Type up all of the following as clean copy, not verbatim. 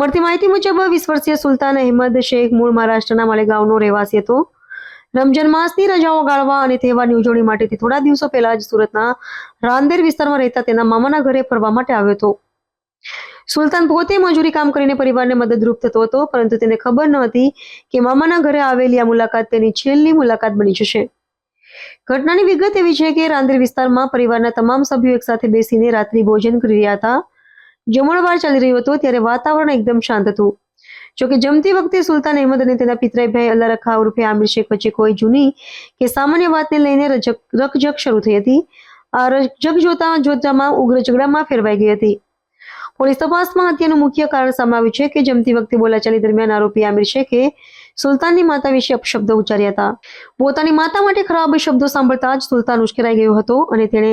મળતી માહિતી મુજબ 20 વર્ષીય સુલતાન અહેમદ શેખ મૂળ મહારાષ્ટ્રના માલેગાંવનો રહેવાસી હતો. રમજાન માસની રજાઓ ગાળવા અને તહેવારની ઉજવણી માટેથી થોડા દિવસો પહેલા જ સુરતના રાંદેર વિસ્તારમાં રહેતા તેના મામાના ઘરે ફરવા માટે આવ્યો હતો. સુલતાન પોતે મજૂરી કામ કરીને પરિવારને મદદરૂપ થતો હતો, પરંતુ તેને ખબર ન હતી કે મામાના ઘરે આવેલી આ મુલાકાત તેની છેલ્લી મુલાકાત બની જશે. ઘટનાની વિગત એવી છે કે રાંદેર વિસ્તારમાં પરિવારના તમામ સભ્યો એકસાથે બેસીને રાત્રિ ભોજન કરી રહ્યા હતા. જમણવાર ચાલી રહ્યો હતો ત્યારે વાતાવરણ એકદમ શાંત હતું. જોકે જમતી વખતે સુલતાન અહેમદ અને તેના પિતરાઈ ભાઈ અલ્લા રખા ઉર્ફે આમિર શેખ વચ્ચે કોઈ જૂની કે સામાન્ય વાતને લઈને રકઝક શરૂ થઈ હતી. આ રકઝક જોતામાં ઉગ્ર ઝઘડામાં ફેરવાઈ ગઈ હતી. પોલીસ તપાસમાં હત્યાનું મુખ્ય કારણ સામે આવ્યું છે કે જમતી વખતે બોલાચાલી દરમિયાન આરોપી આમિર શેખે સુલતાનની માતા વિશે અપશબ્દો ઉચ્ચાર્યા હતા. પોતાની માતા માટે ખરાબ શબ્દો સાંભળતા જ સુલતાન ઉશ્કેરાઈ ગયો હતો અને તેણે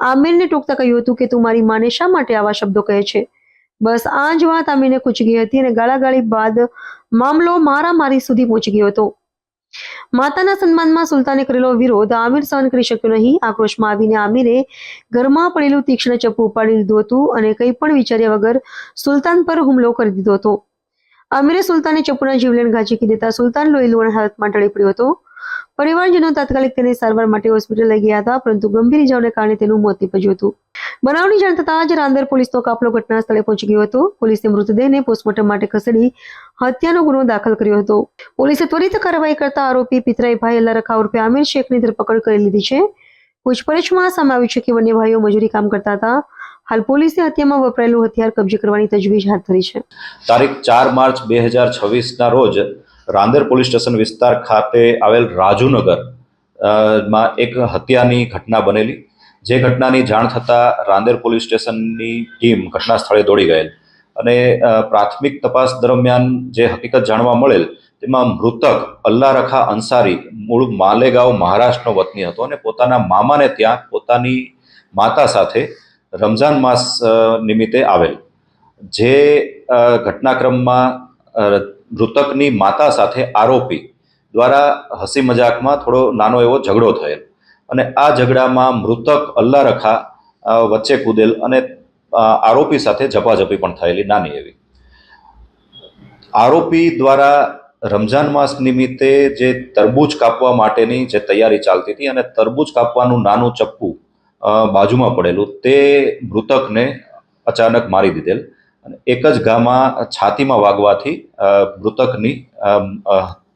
આમિરને ટોકતા કહ્યું હતું કે તું મારી માને શા માટે આવા શબ્દો કહે છે. બસ આ જ વાત આમિરને ખૂંચી ગઈ હતી અને ગાળાગાળી બાદ મામલો મારામારી સુધી પહોંચી ગયો હતો. માતાના સન્માનમાં સુલતાને કરેલો વિરોધ આમિર સહન કરી શક્યો નહીં. આક્રોશમાં આવીને આમિરે ઘરમાં પડેલું તીક્ષ્ણ ચપ્પુ ઉપાડી લીધું હતું અને કંઈ પણ વિચાર્યા વગર સુલતાન પર હુમલો કરી દીધો હતો. આમિરે સુલતાને ચપ્પુના જીવલેણ ઘા ઝીકી દેતા સુલતાન લોહીલુહાણ હાલતમાં ઢળી પડ્યો હતો. પરિવારજનો તાત્કાલિક તેને સારવાર માટે હોસ્પિટલ લઈ ગયા હતા, પરંતુ ગંભીર ઇજાઓને કારણે તેનું મોત નીપજ્યું હતું. બનાવની જાણ થતાં જ રાંદેર પોલીસનો કાફલો ઘટના સ્થળે પહોંચી ગયો હતો. પોલીસે મૃતદેહને પોસ્ટમોર્ટમ માટે ખસેડી હત્યાનો ગુનો દાખલ કર્યો હતો. પોલીસે ત્વરિત કાર્યવાહી કરતા આરોપી પિતરાઈ ભાઈ અલ્લા રખા ઉર્ફે આમિર શેખની ધરપકડ કરી લીધી છે. પૂછપરછમાં સામે આવ્યું છે કે બંને ભાઈઓ મજૂરી કામ કરતા હતા. હાલ પોલીસે હત્યામાં વપરાયેલું હથિયાર કબજે કરવાની તજવીજ હાથ ધરી છે. તારીખ 4 માર્ચ 2026ના રોજ રાંદેર પોલીસ સ્ટેશન વિસ્તાર ખાતે આવેલ રાજુનગર માં એક હત્યાની ઘટના બનેલી. જે ઘટનાની જાણ થતાં રાંદેર પોલીસ સ્ટેશનની ટીમ ઘટના સ્થળે દોડી ગયેલ અને પ્રાથમિક તપાસ દરમિયાન જે હકીકત જાણવા મળેલ તેમાં મૃતક અલ્લા રખા અંસારી મૂળ માલેગાંવ મહારાષ્ટ્રનો વતની હતો અને પોતાના મામાને ત્યાં પોતાની માતા સાથે રમઝાન માસ નિમિત્તે આવેલ. જે ઘટનાક્રમમાં મૃતકની માતા સાથે આરોપી દ્વારા હસી મજાકમાં થોડો નાનો એવો ઝઘડો થયેલ અને આ ઝઘડામાં મૃતક અલ્લા રખા વચ્ચે કૂદેલ અને આરોપી સાથે ઝપાઝપી પણ થયેલી નાની એવી. આરોપી દ્વારા રમઝાન માસ નિમિત્તે જે તરબૂચ કાપવા માટેની જે તૈયારી ચાલતી હતી અને તરબૂચ કાપવાનું નાનું ચપ્પુ બાજુમાં પડેલું તે મૃતકને અચાનક મારી દીધેલ અને એક જ ઘામાં છાતીમાં વાગવાથી મૃતકની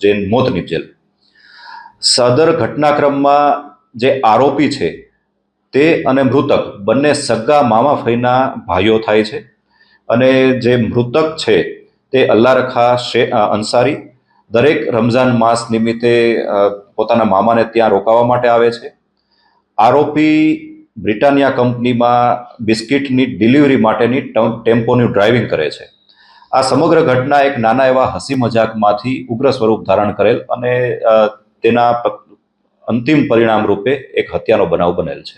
જે મોત નીપજેલ. સદર ઘટનાક્રમમાં જે આરોપી છે તે અને મૃતક બંને સગા મામા ફઈના ભાઈઓ થાય છે અને જે મૃતક છે તે અલ્લા રખા અંસારી દરેક રમઝાન માસ નિમિત્તે પોતાના મામાને ત્યાં રોકાવા માટે આવે છે. આરોપી બ્રિટાનિયા કંપનીમાં બિસ્કિટની ડિલિવરી માટેની ટેમ્પોની ડ્રાઇવિંગ કરે છે. આ સમગ્ર ઘટના એક નાના એવા હસી મજાકમાંથી ઉગ્ર સ્વરૂપ ધારણ કરેલ અને તેના અંતિમ પરિણામ રૂપે એક હત્યાનો બનાવ બનેલ છે.